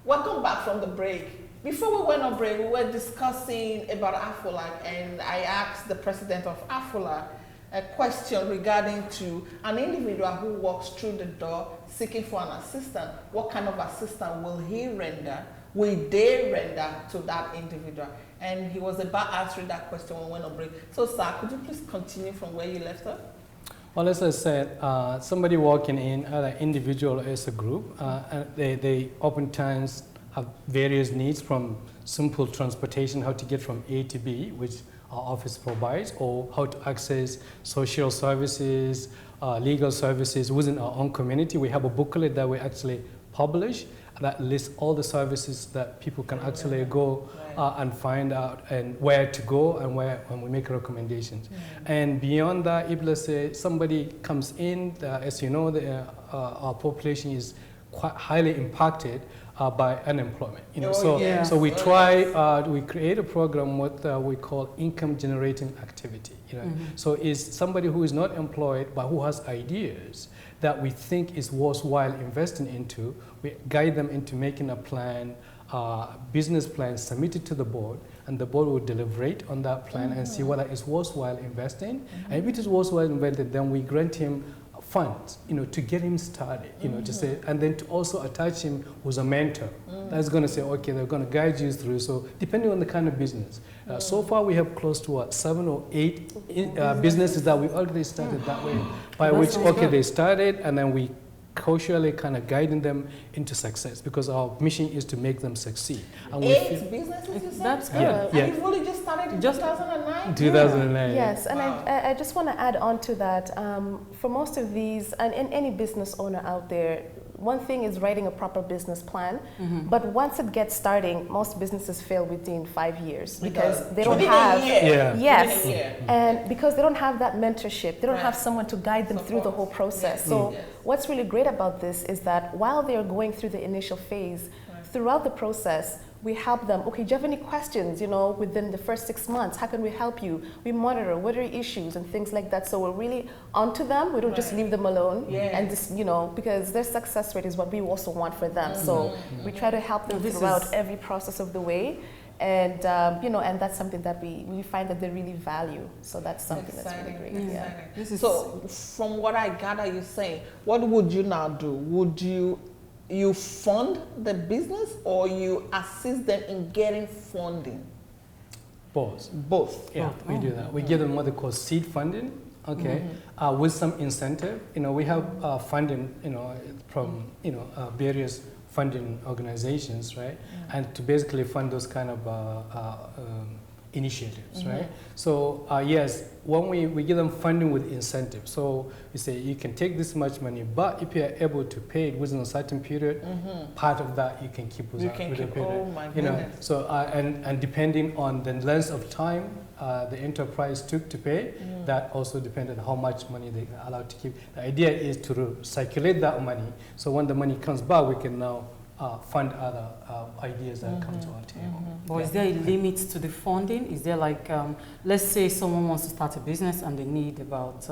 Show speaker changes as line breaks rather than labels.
Welcome back from the break. Before we went on break, we were discussing about AFOLAC, and I asked the president of AFOLAC a question regarding to an individual who walks through the door seeking for an assistant. What kind of assistance will he render, will they render to that individual? And he was about answering that question when we went on break. So, sir, could you please continue from where you left off?
Well, as I said, somebody walking in, either individual or as a group, they oftentimes have various needs, from simple transportation, how to get from A to B, which our office provides, or how to access social services, legal services within our own community. We have a booklet that we actually publish that lists all the services that people can actually go and find out and where to go and when we make recommendations. And beyond that, if let's say somebody comes in, as you know, our population is quite highly impacted by unemployment. So we try, we create a program what we call income generating activity. So it's somebody who is not employed but who has ideas that we think is worthwhile investing into. We guide them into making a plan, business plan, submitted to the board, and the board will deliberate on that plan and see whether it's worthwhile investing. And if it is worthwhile investing, then we grant him funds, to get him started, to say, and then to also attach him with a mentor that's going to say, okay, they're going to guide you through. So depending on the kind of business. So far we have close to 7 or 8 businesses that we already started that way, by which, they started, and then we cautiously kind of guiding them into success, because our mission is to make them succeed. And
8 businesses, you said?
That's good.
And you've only just started in 2009?
2009.
Yes, and I just want to add on to that. For most of these, and any business owner out there, one thing is writing a proper business plan, but once it gets starting, most businesses fail within 5 years because they don't have, and because they don't have that mentorship, they don't have someone to guide them through the whole process. So what's really great about this is that while they're going through the initial phase, throughout the process, we help them. Okay, do you have any questions, within the first 6 months? How can we help you? We monitor what are issues and things like that. So we're really onto them. We don't just leave them alone. And just, because their success rate is what we also want for them. So we try to help them throughout every process of the way. And, and that's something that we find that they really value. So that's something that's really great.
So from what I gather you're saying, what would you now do? Would you fund the business, or you assist them in getting funding? Both.
Yeah, we do that. We give them what they call seed funding, with some incentive. We have funding, from various funding organizations, right? And to basically fund those kind of initiatives, right? So yes, when we give them funding with incentive, so we say you can take this much money, but if you are able to pay it within a certain period, part of that you can keep with the period.
Oh my goodness.
So and depending on the length of time the enterprise took to pay, that also depended on how much money they are allowed to keep. The idea is to circulate that money, so when the money comes back, we can now fund other ideas that come to our table.
But is there a limit to the funding? Is there like, let's say someone wants to start a business and they need about